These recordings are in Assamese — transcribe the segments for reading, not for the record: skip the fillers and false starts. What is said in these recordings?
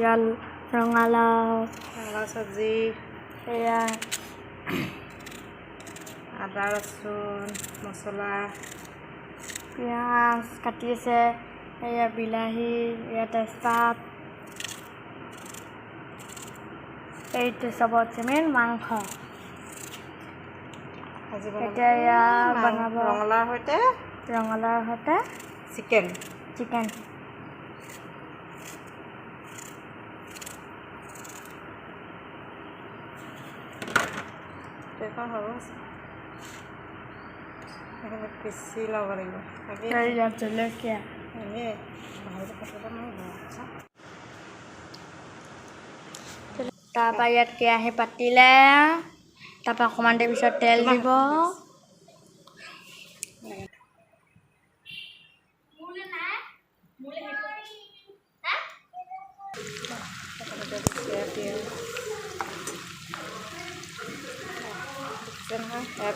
এয়া ৰঙালাও চব্জি, এয়া আদা ৰচুন মছলা, পিঁয়াজ কাটি আছে, এয়া বিলাহী, এয়া তেজপাত, এইটো চবতছে মেইন মাংস। এতিয়া এয়া বনাব ৰঙালাওৰ সৈতে চিকেন। পিচি ল'ব লাগিব। ইয়াত জলকীয়া, তাৰপৰা ইয়াত কেৰাহী পাতিলে, তাৰপৰা অকণমান দেৰি পিছত তেল দিব।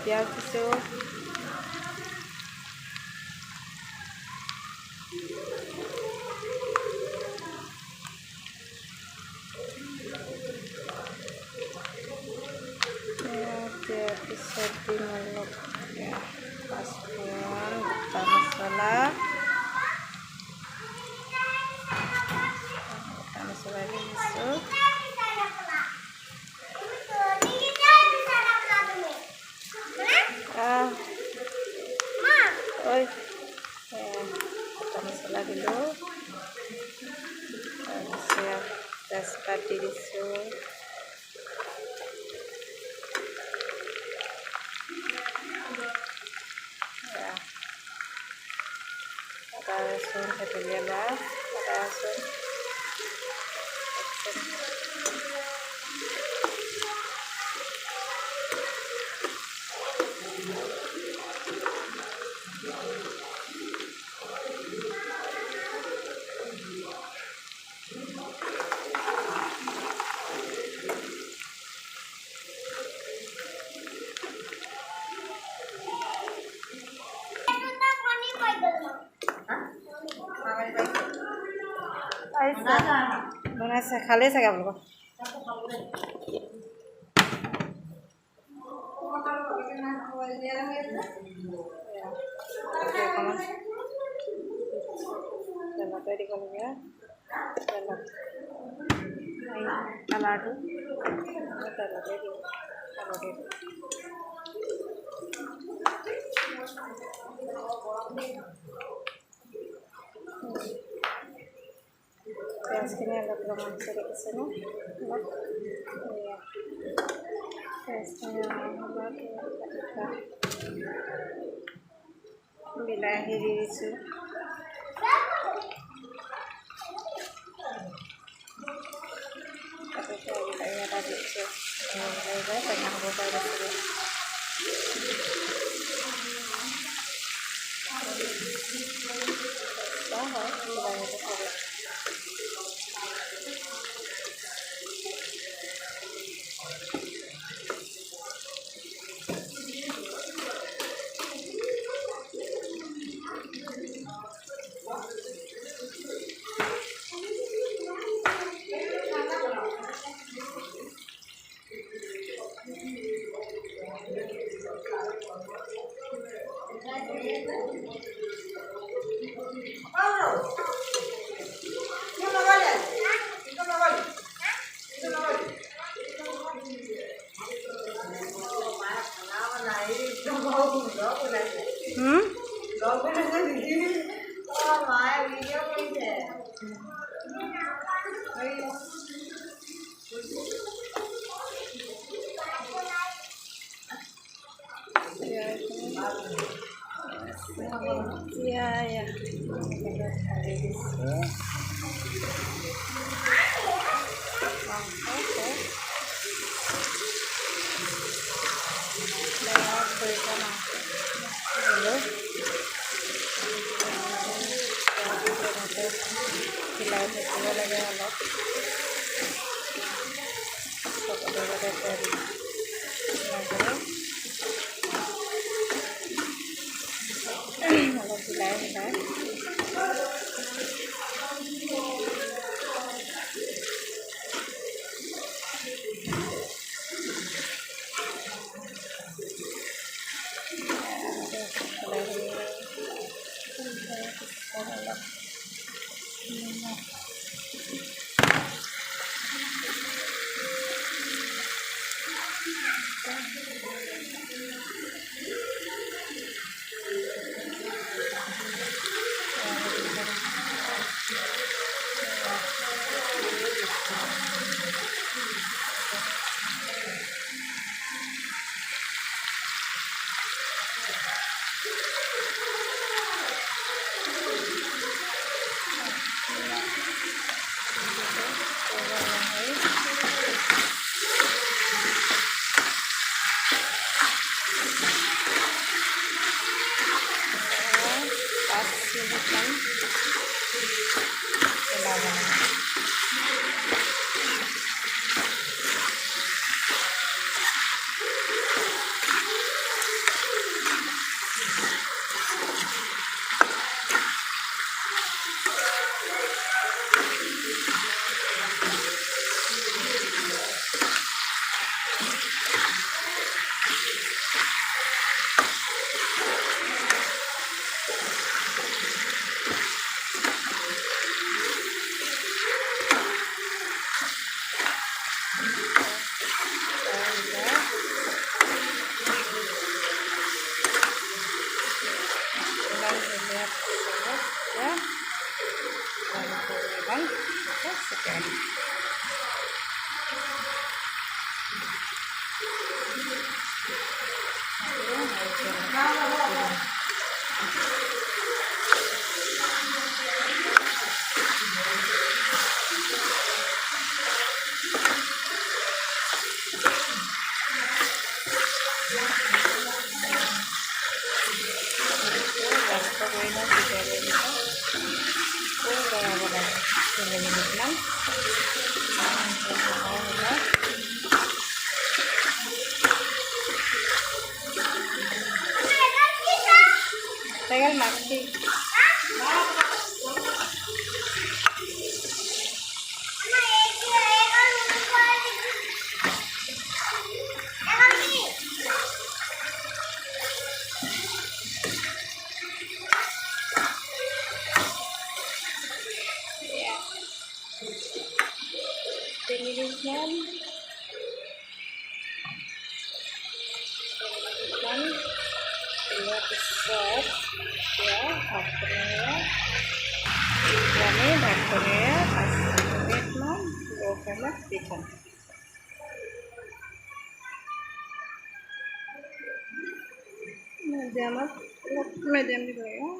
পিঁয়াজ দিছোঁ, পিছত দিম অলপ পাঁচফোৰণ, গোটা মছলা দি দিছোঁ। গোটা মছলা দিলোঁ, তাৰপিছত তেজপাত দি দিছোঁ, আদা ৰচুন থেতেলীয়া আদা ৰচুন, বনাইছে খালেই চাগে আপোনালোকক। তেলতে দিব লাগে, কালাৰটো তেলতে দিওঁ, পিঁয়াজখিনি অলপ ৰঙা হৈছে দেখিছেনে? বিলাহী দি দিছোঁ, বিলাহী এটা দি দিছোঁ, টেঙা হ'ব পাৰে বেছিকৈ। হয় বিলাহীটো খাব। Tegal maksi. Pemilihan dua besar ya haknya ini haknya asli nom lokal ikan medium juga ya.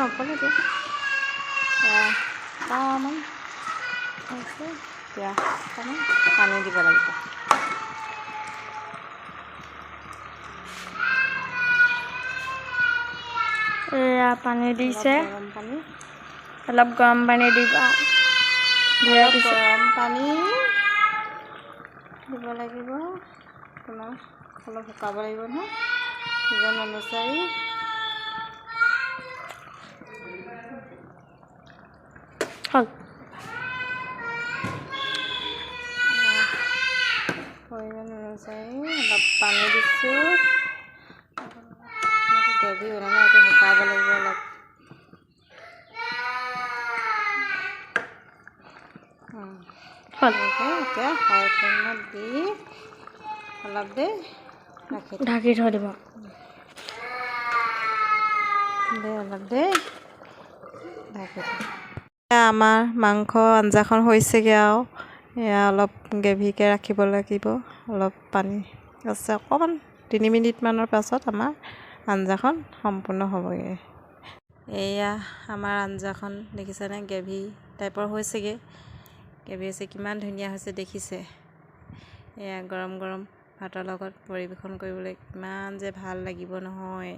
Apa lagi? Ya, taman. Oke, ya, taman. Panen di bawah itu. এয়া পানী দিছে, গৰম পানী। অলপ গৰম পানী দিবা। দিয়াৰ পিছত গৰম পানী দিব লাগিব। তোমাক অলপ শুকাব লাগিব নহয়। চিজন অনুযায়ী হ'ল। প্ৰয়োজন অনুযায়ী অলপ পানী দিছোঁ। গ্ৰেভি বনালে এইটো শুকাব লাগিব অলপ। হ'ল। এতিয়া হাই ফ্লেমত দি অলপ দেৰি ঢাকি থৈ দিব। অলপ দেৰি ঢাকি থৈ। আমাৰ মাংস আঞ্জাখন হৈছেগৈ আৰু এয়া অলপ গ্ৰেভিকৈ ৰাখিব লাগিব। অলপ পানী আছে অকণমান 3 মিনিটমানৰ পাছত আমাৰ আঞ্জাখন সম্পূৰ্ণ হ'বগৈ। এয়া আমাৰ আঞ্জাখন দেখিছেনে, গ্ৰেভি টাইপৰ হৈছেগৈ। গ্ৰেভি হৈছে কিমান ধুনীয়া হৈছে দেখিছে। এয়া গৰম গৰম ভাতৰ লগত পৰিৱেশন কৰিবলৈ কিমান যে ভাল লাগিব নহয়।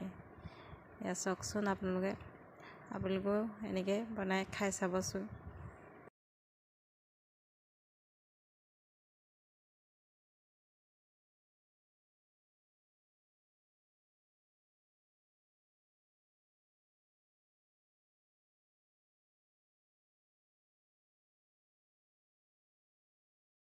এয়া চাওকচোন আপোনালোকেও এনেকৈ বনাই খাই চাবচোন।